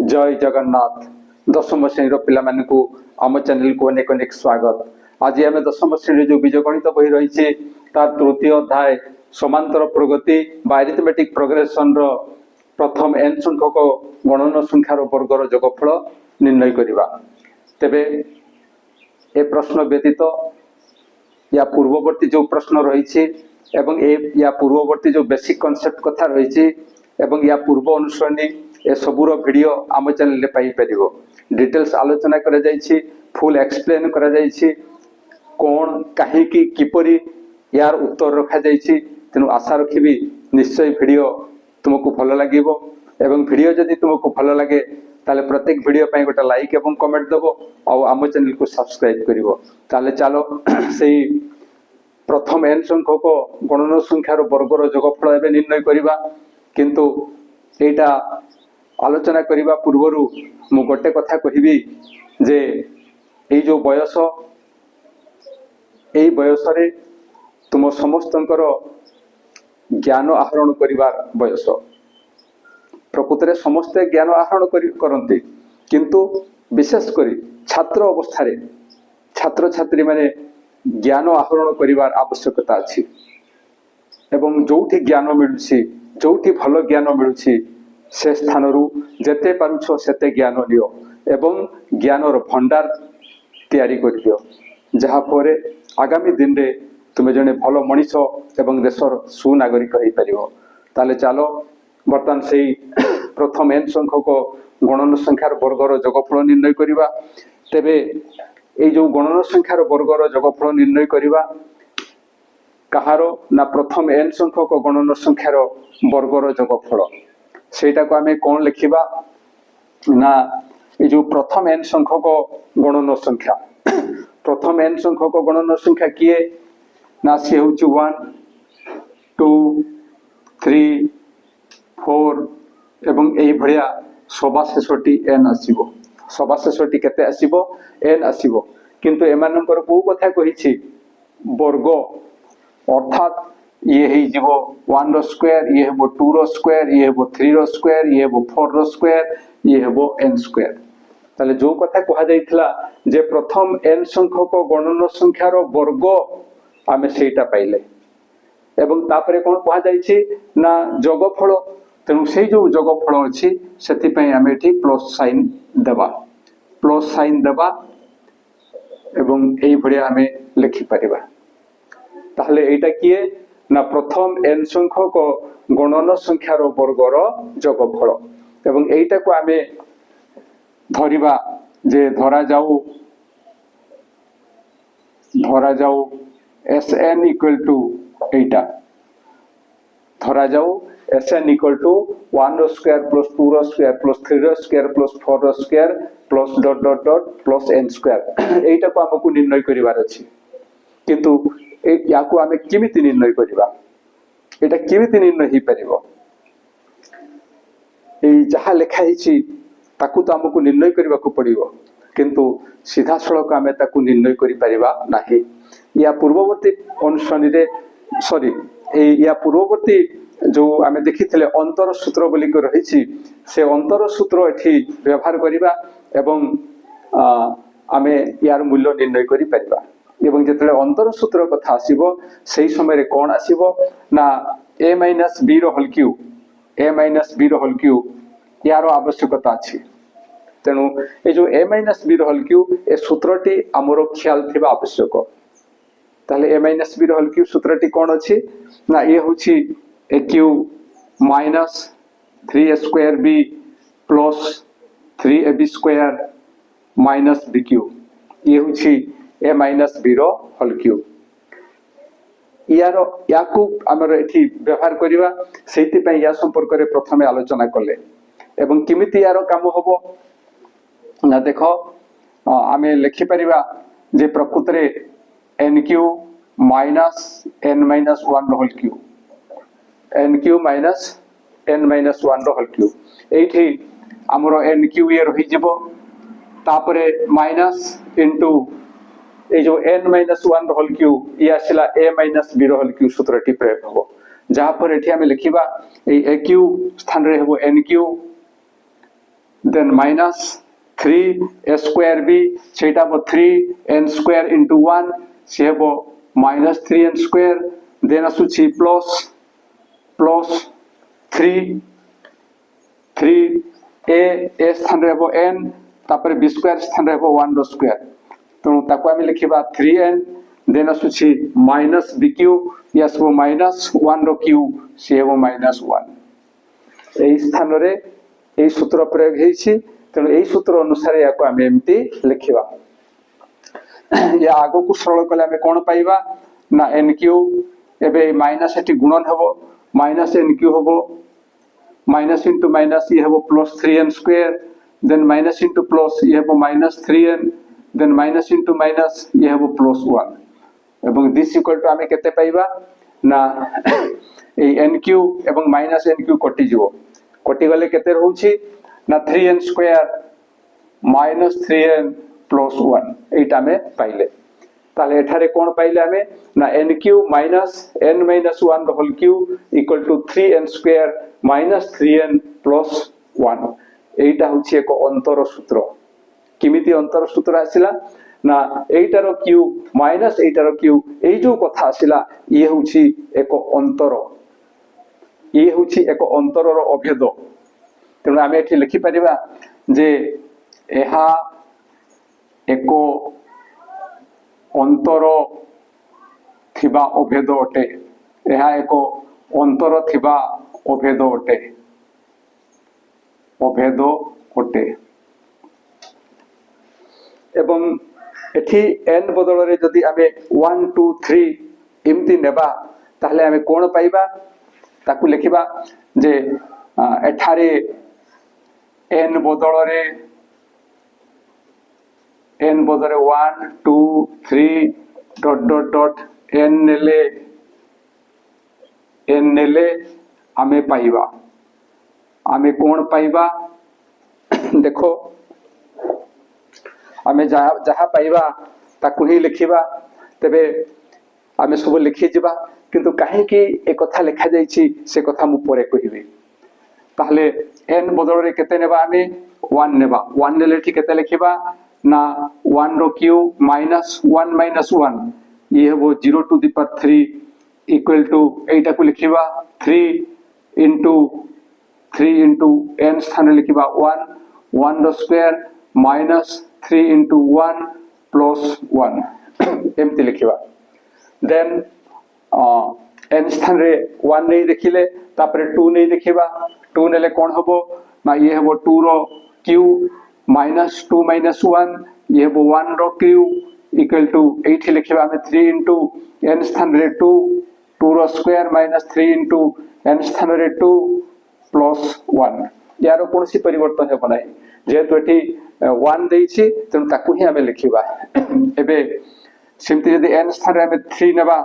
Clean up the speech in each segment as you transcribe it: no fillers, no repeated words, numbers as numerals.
जय जगन्नाथ दशम श्रेणी पिला आम चैनल को अनेक अनेक स्वागत। आज आम दशम श्रेणी जो बीजगणित बही रही तार तृतीय अध्याय समांतर प्रगति अरिथमेटिक प्रोग्रेसन प्रथम एन संख्यक गणन संख्यार वर्गर जोगफल निर्णय करवा। तेबे ए प्रश्न व्यतीत या पूर्ववर्ती जो प्रश्न रही या पूर्ववर्ती जो बेसिक कॉन्सेप्ट कथा रही या पूर्व अनुसरणी ए सबूर वीडियो आम चैनल रे पाई परिबो। डिटेल्स आलोचना करा जायछि, फुल एक्सप्लेन करा जायछि, कोन काहे की किपरि यार उत्तर रखा जायछि। तेनु आशा रखिबी निश्चय वीडियो तुमको भल लागिबो एवं वीडियो जदि तुमको भल लागे ताले प्रत्येक वीडियो पाई गोटा लाइक एवं कमेंट दबो और आम चैनल को सब्सक्राइब करिवो। ताले चलो सेही प्रथम एन संख्यक गणन संख्यार वर्गर जोगफल एबे निर्णय करिबा। किंतु एटा आलोचना करने पूर्वर मु गोटे कथा कहबी जे ये जो बयस यही बयस रे तुम समस्तंकर ज्ञान आहरण करिवार बयस। प्रकृत रे समस्ते ज्ञान आहरण करते किंतु विशेषकर छात्र अवस्था रे छात्र छात्री माने ज्ञान आहरण करिवार आवश्यकता अछि एवं जोठी ज्ञान मिलुछि जोठी भल ज्ञान मिलुछि से स्थान जेते पारुछ सेते ज्ञान लियो एवं ज्ञानर भंडार तैयारी कर दियो, जहा पर आगामी दिन रे तुम जने भल मनीष एवं देशर सुनागरिक हो पारिबो। ताले चलो बर्तमान से प्रथम एन संख्यक गणन संख्यार वर्गर जोगफल निर्णय करवा। तेबे ए जो गणन संख्यार वर्गर जोगफल निर्णय करवा कहारो ना प्रथम एन संख्यक गणन संख्यार वर्गर जोगफल सेटा को आमे कौन लिखिबा ना ये जो प्रथम एन संख्यक गणन संख्या प्रथम एन संख्यक गणन संख्या किए ना सी होची 1 2 3 4 एवं एई भड़िया सभा शेषटी एन आसीबो। सभा शेषटी केते आसीबो एन आसीबो। किंतु एमानंकर को कथा कहिछि वर्ग अर्थात ये ही जीवो 1 रो स्क्वायर ये हेबो 2 रो स्क्वायर ये हेबो 3 रो स्क्वायर ये हेबो 4 रो स्क्वायर ये हेबो n स्क्वायर। ताले जो कथा कहा जाइथिला जे प्रथम n संख्यक गणन संख्यार वर्ग आमे सेटा पाइले एवं तापरे कोन कहा जाइछि ना जोगफल। तेनु से जो जोगफल अछि सेति पई आमे एठी प्लस साइन देबा एवं एई भडिया आमे लिखि परिबा। ताहले एटा किए ना प्रथम एन संख्यक गणन संख्यार वर्गर जोगफल एवं एटा को आमे धरिबा जे धरा जाऊ Sn इक्वल टू एटा धरा जाऊ Sn इक्वल टू 1 रो स्क्वायर प्लस 2 रो स्क्वायर प्लस 3 रो स्क्वायर प्लस 4 रो square plus dot dot dot plus n square एटा को हमकु निर्णय करिवार अछि। किंतु या को आमे किमिति निर्णय करिबा एटा किमिति निर्णय ही परिबो ए जहा लेखा हिची ताकू तो हमकु निर्णय करिबा को पड़िबो किंतु सीधा सड़क आमे ताकू निर्णय करि परिबा नाही। या पूर्ववर्ती अनुसरणी रे सॉरी या पूर्ववर्ती जो आमे देखिथिले अंतर सूत्र बोली को रहिछि से अंतर सूत्र एठी व्यवहार करिबा एवं आमे यार मूल्य निर्णय करि परिबा एवं जेतले अंतर सूत्र कथा आसीबो सेही समय रे कोन आसीबो ना a - b रो होल क्यूब यार आवश्यकता अछि। तेनु ए जो a - b रो होल क्यूब ए सूत्रटी हमरो ख्याल थिबा आवश्यक। ताले a - b रो होल क्यूब सूत्रटी कोन अछि ना ए होछि a cube minus 3a² b plus 3ab² minus b cube ये होछि a - b रो होल क्यूब। याकू आमर एठी व्यवहार करिवा सेति पई या संपर्क रे प्रथमे आलोचना करले एवं किमिति यार काम होबो ना देखो आमे लिखि परिवा जे प्रकृत रे n क्यूब माइनस n - 1 रो whole cube n cube minus n - 1 रो होल क्यूब एठी हमरो n क्यूब ये रहि जिवो तापरे माइनस इनटू ए जो n - 1 होल क्यूब ये आसिला a - b होल क्यूब सूत्रटी प्रयोग हो जहा पर एठी हमें लिखिबा ए क्यूब स्थान रे हेबो n cube then minus 3 a square b सेटा हो 3 n square into 1 से हो minus 3 n square then आसुची plus 3 a स्थान रे हो n तापर b square स्थान रे हो 1 रो square तो ताको आमे लिखिबा 3n then आसुची minus b cube yes वो minus 1 रो cube से हो minus 1 एई स्थान रे एई सूत्र प्रयोग हेछि तेणु एई सूत्र अनुसार याको आमे एमती लिखिबा या आगो को सरल कले आमे कोन पाइबा ना n क्यूब एबे माइनस एटी गुणन हेबो माइनस n क्यूब हेबो माइनस इनटू माइनस ये हेबो plus 3n square then minus into plus ये हेबो minus 3n then minus into minus ये हेबो प्लस 1 एवं दिस इक्वल टू आमे केते पाइबा ना ए n क्यूब एवं माइनस n क्यूब कटि जिवो कटि गले केते रहउछि ना 3n square minus 3n plus 1 एटा में पाइले ताले एठारे कोन पाइले हमें ना n cube minus n minus 1 the whole cube equal to 3n square minus 3n plus 1 एटा होछि एक अंतर सूत्र किमिति अंतर सूत्र आसिला ना एटारो क्यूब माइनस एटारो क्यूब एई जो कथा आसिला ये होछि एक अंतरर अभेद तेणु आम ये लिखिपर जे एहा एक अंतर थिबा अभेद अटे एहा एक अंतर थिबा अभेद अटे एवं एठी n बदल रे जदि आमे 1 2 3 इमती नेबा ताहले आमे कोन पाइबा ताकू लिखिबा जे एठारे n बदल रे 1 2 3 डॉट डॉट डॉट n नेले आमे पाइबा आमे कोन पाइबा देखो आमे जहा पाइबा ताकू ही लिखिबा तबे आमे सब लिखि जिबा किंतु काहे कि ए कथा लिखा जाईछि से कथा मु परे कहिबी ताहले n बदल रे केते नेबा आमे 1 नेबा 1 नेले ठीक केते लिखिबा ना 1 रो क्यूब माइनस 1 माइनस 1 ये हो 0 to the power 3 equal to एटा को लिखिबा 3 into n स्थान लिखिबा 1 रो स्क्वायर माइनस 3 into 1 plus 1 एमती लिखिबा देन n स्थान रे 1 नहीं देखिले तापरे 2 नहीं देखिबा 2 नेले कोन हबो ना ये हबो 2 रो क्यूब माइनस 2 माइनस 1 ये हबो 1 रो क्यूब इक्वल टू 8 लिखिबा हमें 3 into n स्थान रे 2 रो स्क्वायर माइनस 3 into n स्थान रे 2 plus 1 यारो कोनसी परिवर्तन हेबो नै जेतु एठी 1 देछि तेनु ताकू ही हमें लिखिबा एबे सिम्पली यदि n स्थान रे हमें 3 नेबा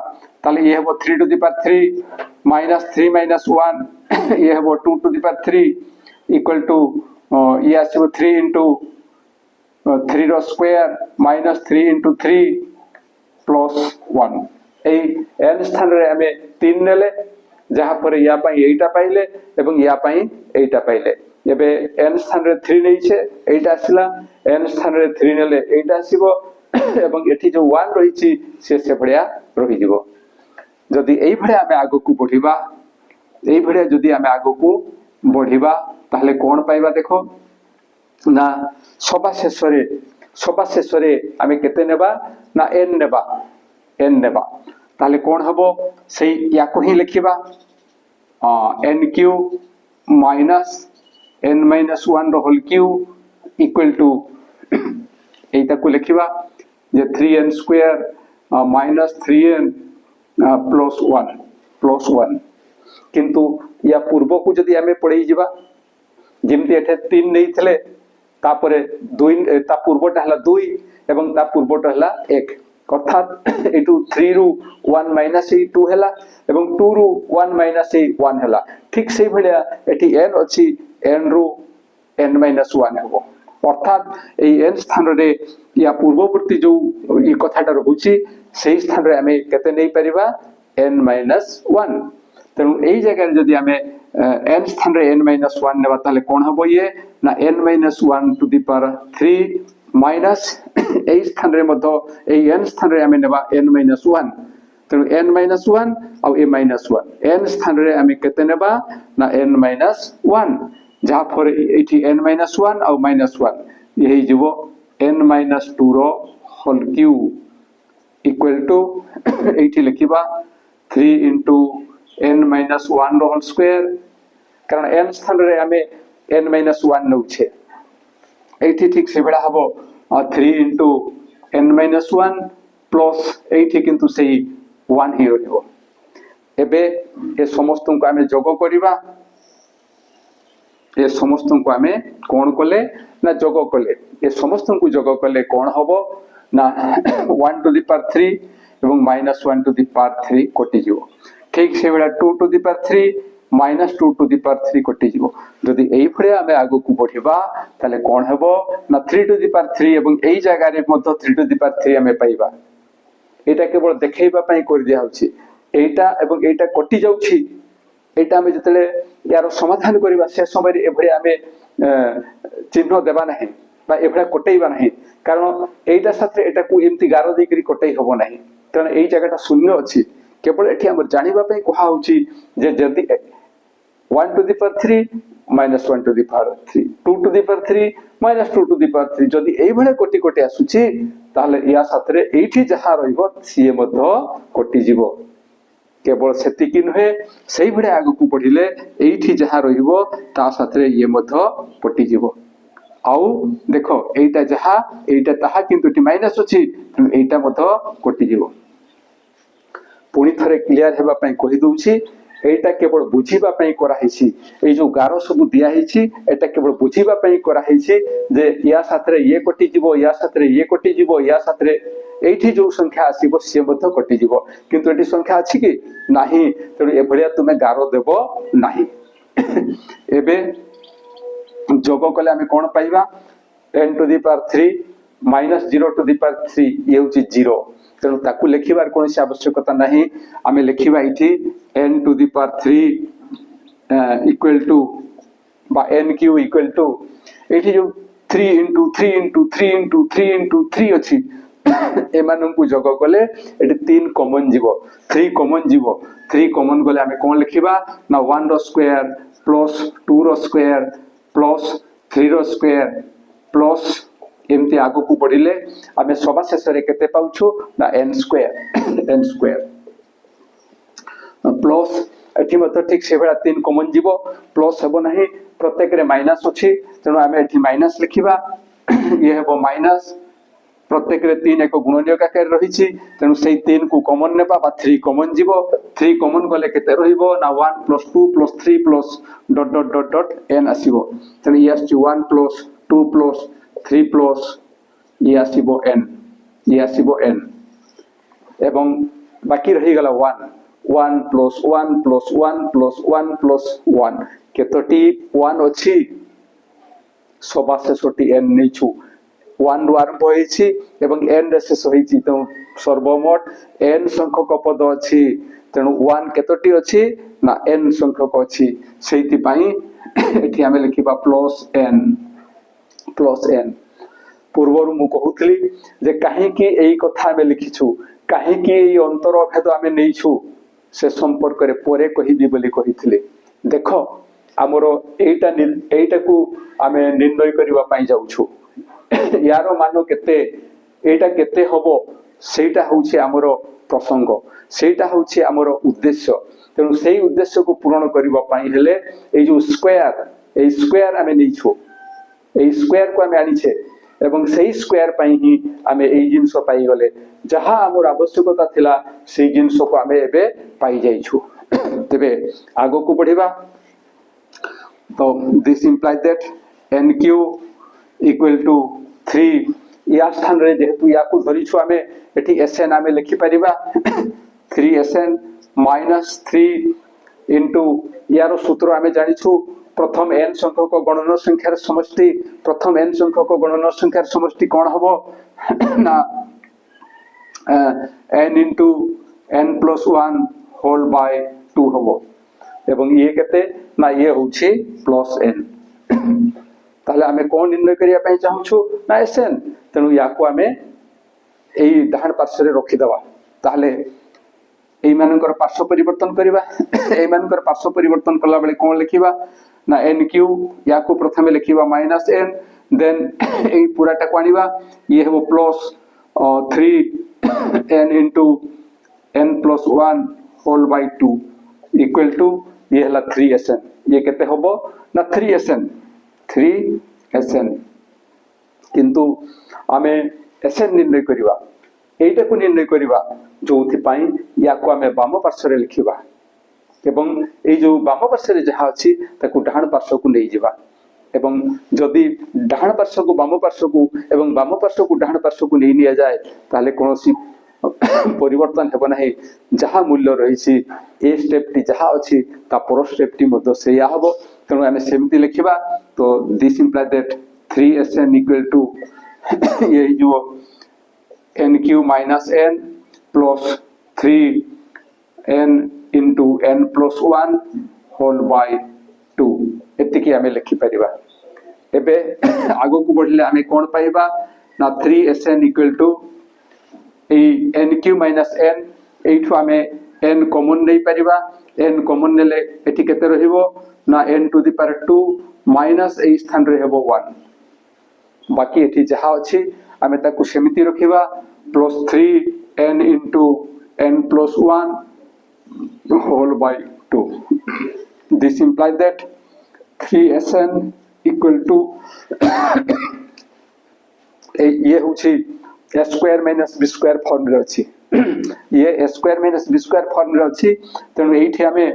ताले ये हेबो 3 to the power 3 minus 3 minus 1 ये हेबो 2 to the power 3 equal to ये आसीबो 3 into 3 रो स्क्वायर माइनस 3 into 3 प्लस 1 ए n स्थान रे हमें 3 नेले जहा पर या पई एटा पाइले एवं या पई एटा पाइले एबे n स्थान रे 3 नै छे एटा आसिला n स्थान रे 3 नेले एटा आसीबो एवं एठी जो 1 रहिछि से भड़िया रहि जिवो जदि एई भड़िया हमें आगो को बढ़िबा एई भड़िया जदि हमें आगो को बढ़िबा ताहले कोन पाइबा देखो ना सभा शेषरे हमें केते नेबा ना n नेबा ताहले कोन हबो सेई याको ही लिखिबा n cube minus n minus 1 रो होल क्यूब इक्वल टू एटा को लिखिबा जे 3n square minus 3n plus 1 किंतु या पूर्व को जदि हमें पढ़ई जिबा जेमति एठे 3 नै थले तापरे 2 ता पूर्वटा हला 2 एवं ता पूर्वटा हला 1 अर्थात एटू 3 रु 1 माइनस 2 हला एवं 2 रु 1 माइनस 1 हला ठीक सेई भलिया एठी n अछि n रु n माइनस 1 हबो अर्थात ए n स्थान रे या पूर्ववर्ती जो ई कथाटा रहउची सेई स्थान रे हमें केते नै परिबा n माइनस 1 तेणु एई जगह जदि हमें n स्थान रे n माइनस 1 नेबा ताले कोन हबो ये ना n minus 1 to the power 3 minus ए स्थान रे मधो ए n स्थान रे आमे नेबा n माइनस 1 तेणु n माइनस 1 और a माइनस 1 n स्थान रे आमे केते नेबा ना n माइनस 1 जहा पर एठी n माइनस 1 और माइनस 1 यही जीवो n माइनस 2 रो होल क्यूब इक्वल टू एठी लिखिबा 3 into n माइनस 1 रो होल स्क्वायर कारण n स्थान रे आमे n माइनस 1 नउछे एठी ठीक से बेडा हबो 3 into n माइनस 1 प्लस एठी किंतु सेही 1 ही रहबो एबे ए समस्त को आमे जोग करिबा ए समस्त को आमे कोन कोले ना जोग कोले ए समस्त को जोग कोले कोन हबो ना 1 to the power 3 एवं -1 to the power 3 कोटि जीवो ठीक से बेला 2 to the power 3 -2 to the power 3 कोटि जीवो जदि एई फळे आमे आगो को बढ़िबा ताले कोन हेबो ना 3 to the power 3 एवं एई जागा रे मध्य 3 to the power 3 आमे पाइबा एटा केवल देखैबा पई कर दिया होछि एटा एवं एटा कोटि जाउछि एटा आमे जतले यार समाधान करिबा से समय रे एभळे आमे चिन्ह देबा नाही बा एभळे कोटैबा नाही कारण एटा साथे एटा को एम्ति गारो दे करी कोटै हबो नाही कारण एई जगहटा शून्य अछि केवल एठी हम जानिबा पई कोहा होछि जे जदी 1 to the power 3 minus 1 to the power 3 2 to the power 3 minus 2 to the power 3 जदी एई भळे कोटि कोटि आसुछि ताले या साथे एठी जहा रहिबो सीए मध्य कोटि जीवो केवल सेतिकी नहे सेही भळे आगु को पढिले एठी जहा रहिबो ता साथे ये मध्य कोटि जीवो आउ देखो एटा जहा एटा ताहा किंतु टी माइनस अछि एटा मध्य कोटि जीवो पुणी थरे क्लियर हेबा पई कहि दउछि एटा केवल बुझीबा पई करा हिछि ए जो गारो सब दिया हिछि एटा केवल बुझीबा पई करा हिछि जे या साथरे ये कोटि जीवो या साथरे ये कोटि जीवो या साथरे एठी जो संख्या आसीबो से मध्य कोटि जीवो किंतु एठी संख्या अछि कि नाही तेणु एभलिया तुमे गारो देबो नाही एबे जोग कले आमे कोन पाइबा n to the power 3 minus 0 to the power 3 ये होछि 0 तेणु ताकू लिखिबार कोनसी आवश्यकता नाही आमे लिखिबा इथि n to the power 3 equal to बा n क्यू equal to एठी जो 3 into 3 into 3 into 3 into 3 अछि एमानन को जोग कले एठी 3 कॉमन जीवो 3 कॉमन जीवो 3 कॉमन गले आमे कोन लिखिबा ना 1 रो स्क्वायर प्लस 2 रो स्क्वायर प्लस 3 रो स्क्वायर प्लस एमती आगो को पढिले आमे सभा शेष रे केते पाउछु ना n स्क्वायर प्लस एठी मत ठीक से बेला 3 कॉमन जीवो प्लस हेबो नाही प्रत्येक रे माइनस अछि तेनु आमे एठी माइनस लिखिबा ये हेबो माइनस प्रत्येक रे 3 एक गुणनीयक आकार रहिछि तेनु सेही 3 को कॉमन नेबा बा 3 कॉमन जीवो 3 कॉमन गले केते रहिबो ना 1 + 2 + 3 plus dot dot dot dot n आसीबो तेनु ये आछि 1 + 2 + 3 प्लस ये आसीबो n एवं बाकी रही गला 1 1 + 1 + 1 + 1 + 1 केतोटी 1 अछि सभा शेषटी n नेछु 1 रु आरंभ होईछि एवं n रे शेष होईछि त सर्वमोट n संख्यक पद अछि तेनु 1 केतोटी अछि ना n संख्यक अछि सेति पई एठी हमें लिखिबा +n पूर्वरु मु कहउतली जे काहे कि एई कथा में लिखिछु काहे कि एई अंतर भेद हमें नैछु से संपर्क रे परे कहिबी बोली कहिथिले देखो हमरो एटा को हमें निर्णय करिवा पई जाउछु यारो मानो केते एटा केते हबो सेटा होउछि हमरो प्रसंग सेटा होउछि हमरो उद्देश्य तेनु सेही उद्देश्य को पूर्ण करिवा पई हेले ए जो स्क्वायर हमें नैछु ए स्क्वायर को हमें आनिछे एवं सही स्क्वायर पई ही हमें ए जिंस पाई गले जहां हमर आवश्यकता थिला से जिंस को हमें एबे पाई जाइछु तबे आगो को बढ़िबा तो this implies that nq equal to 3 या स्थान रे जेतु या को धरिछु हमें एठी sn हमें लिखि परिबा 3sn -3 इनटू यारो सूत्र हमें जानिछु प्रथम n संख्यक गणन संख्यार समष्टि प्रथम n संख्यक गणन संख्यार समष्टि कोन हबो ना n into n + 1 whole bye 2 हबो एवं ये केते ना ये होछि प्लस n ताले आमे कोन निर्णय करिया पई चाहूछु ना Sn तेनु याको आमे एई डाहाण पार्श्व रे रखि दबा ताले एई मानकर पार्श्व परिवर्तन करिबा एई मानकर पार्श्व परिवर्तन कला बेले कोन लिखिबा ना nq याको प्रथमे लिखिबा -n देन एई पूराटा को आनिबा ये हेबो plus 3n into n plus 1 whole by 2 equal to ये हला 3Sn ये केते होबो ना 3Sn किंतु आमे Sn निर्णय करिबा एइटा को निर्णय करिबा जोथि पई या को आमे वाम पार्श्व रे लिखिबा एवं ए जो वाम पार्श्व रे जहा अछि ताकू डाहाण पार्श्व को नै जिबा एवं जदि डाहाण पार्श्व को वाम पार्श्व को एवं वाम पार्श्व को डाहाण पार्श्व को नै निया जाय ताले कोनोसी परिवर्तन हेबो नाही जहा मूल्य रहिछि ए स्टेप टी जहा अछि ता पर स्टेप टी मध्य सेया हबो तनो आमे सेमति लिखिबा तो this imply that 3Sn equal to ये जो nq minus n plus 3n into n plus 1 whole by 2 एतिकी आमे लिखि परिबा एबे आगो को बढ़ले आमे कोन पाइबा ना 3Sn इक्वल टू ए nq minus n एठु आमे n कॉमन नै परिबा n कॉमन नेले एठी केते रहिबो ना n to the power 2 minus ए स्थान रे हेबो 1 बाकी एठी जहा अछि आमे ताकू सेमिति रखिबा plus 3n into n plus 1 whole by 2 this implies that 3Sn equal to ये होछि a square minus b square form रे अछि ये a square minus b square form रे अछि तेनु एठी हमें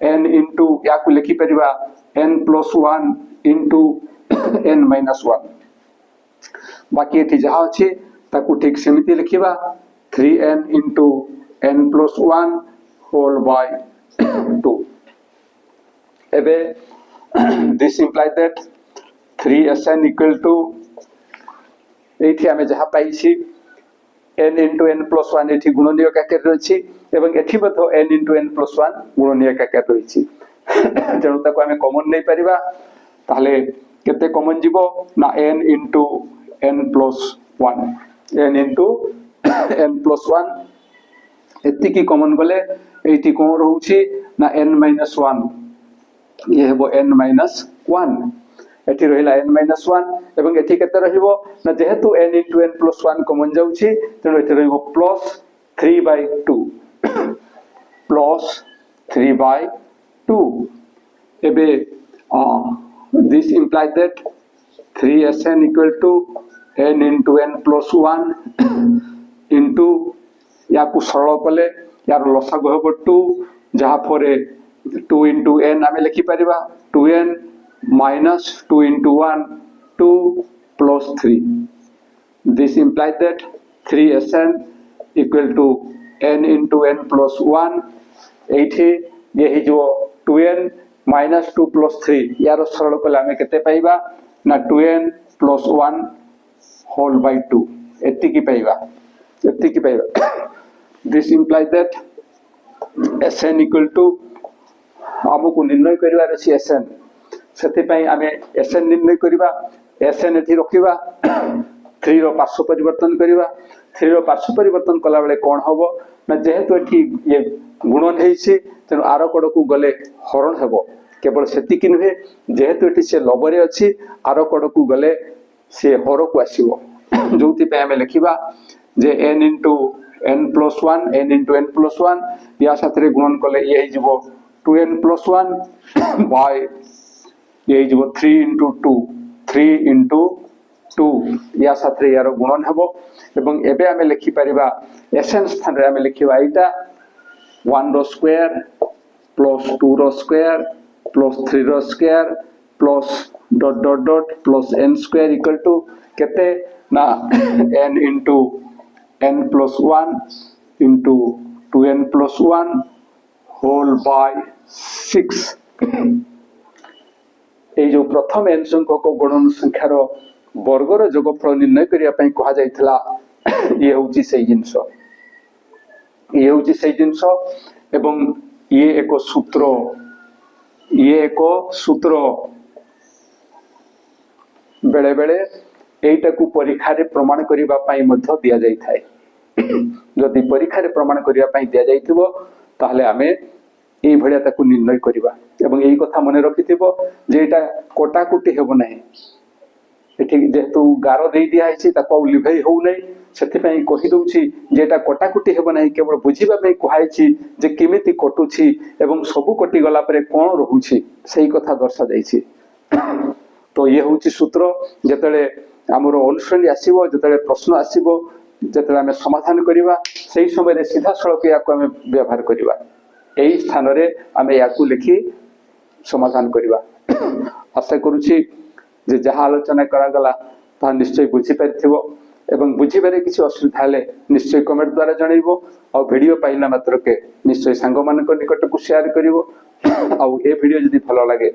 n into या को लिखि परिबा n plus 1 into n minus 1 बाकी एठी जहा अछि ताकू ठीक सेमिति लिखिबा 3n into n plus 1 whole by 2 एबे this implies that 3Sn equal to एठी हमें जहा पाइछि n into n plus 1 एठी गुणनीय आकार रहिछि एवं एठी बतो n into n plus 1 गुणनीय आकार रहिछि जणु ताको हमें कॉमन नै परिबा ताले केते कॉमन जिवो ना n into n plus 1 n into n plus 1 एतिकी common गले एठी कोन रहउछि ना n minus 1 ये हेबो n minus 1 एठी रहिला n minus 1 एवं एठी केते रहिबो ना जेहेतु n into n plus 1 common जाउछि तेनो एठी रहिबो प्लस 3 by 2 प्लस 3 by 2 एबे this implies that 3Sn equal to n into n plus 1 into या को सरल कले यार लसागु हेबो 2 जहा परे 2 into n आमे लिखि परिबा 2n minus 2 into 1 2 plus 3 this implies that 3Sn equal to n into n plus 1 एठी ये ही जो 2n minus 2 plus 3 यार सरल कले आमे केते पाइबा ना 2n plus 1 whole by 2 एतिकी पाइबा this implies that Sn equal to हमको निर्णय करिवार अछि Sn सेति पई आमे Sn निर्णय करिबा Sn एठी रखिबा 3 रो पार्श्व परिवर्तन करिबा 3 रो पार्श्व परिवर्तन कला बेले कोन हबो ना जेहेतु एठी ये गुणन हेछि तेनु आरो कड को गले हरण हेबो केवल सेति कि नहे जेहेतु एठी से लबरे अछि आरो कड को गले से हर को आसीबो जोति पे हमें लिखिबा जे n into n plus 1 n into n plus 1 या साथरे गुणन कले ये हिजबो 2n plus 1 by ये हिजबो 3 into 2 3 into 2 या साथरे यार गुणन हेबो एवं एबे हमें लिखि परिबा Sn स्थान रे हमें लिखिबा एटा 1 रो स्क्वायर plus 2 रो स्क्वायर plus 3 रो square plus dot dot dot plus n square equal to केते ना n into n plus 1 into 2n plus 1 whole by 6 ए जो प्रथम n संख्यक गुणन संख्यार वर्गर जोगफल निर्णय करिया पई कहा जायथला ये होची सही जिंस एवं ये एक सूत्र ये एक सूत्र बेले बेले एटा को परीक्षा रे प्रमाण करिबा पई मध्य दिया जाई थाए जदि परीक्षा रे प्रमाण करिबा पई दिया जाइथिबो ताहले आमे एई भड़िया ताकू निर्णय करिबा एवं एई कथा मने रखिथिबो जे एटा कोटाकुटी हेबो नाही एठी जेतु गारो देई दिया हैछि ताको लिभेई होउ नै सेति पई कहि दउछि जे एटा कोटाकुटी हेबो नाही केवल बुझिबा पई कहैछि जे किमिति कटुछि एवं सबु कटि गला परे कोन रहुछि सेही कथा दर्शा जाइछि। तो ये हूँ सूत्र जिते आमर अनुश्रेणी आसो जिते प्रश्न आसो जिते आम समाधान करवा से समय सीधा सड़क या व्यवहार करवा यही स्थान आम या लिखि समाधान करवा। आशा करुच्ची जहाँ आलोचना करागला ता निश्चय बुझीपार एवं बुझे किसी असुविधा है निश्चय कमेंट द्वारा जनइब और वीडियो पाइला मात्र के निश्चय सांग मान निकट को शेयर कर आउ ए वीडियो जदि भल लगे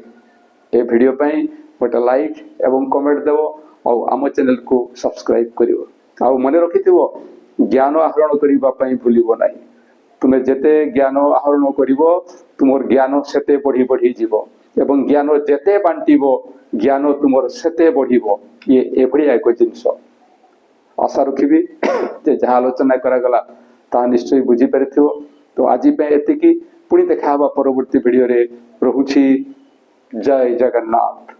ए वीडियो पाई गोटे लाइक एवं कमेंट देव और आम चैनल को सब्सक्राइब कर आउ मन रखिथिबो ज्ञान आहरण करिबा पई भूलिबो नाही तुमे जेते ज्ञान आहरण करिवो तुमर ज्ञान सेते बढ़ी बढ़ी जीवो एवं ज्ञान जेते बांटिबो ज्ञान तुमर सेते बढ़िबो ये एभଳି एक जिनिस आशा रखिबी जे जहाँ आलोचना करागला ता निश्चय बुझी पारिथिबो। तो आज पे एतिकी पुणी देखा परवर्ती वीडियो रे रहुछि। जय जगन्नाथ।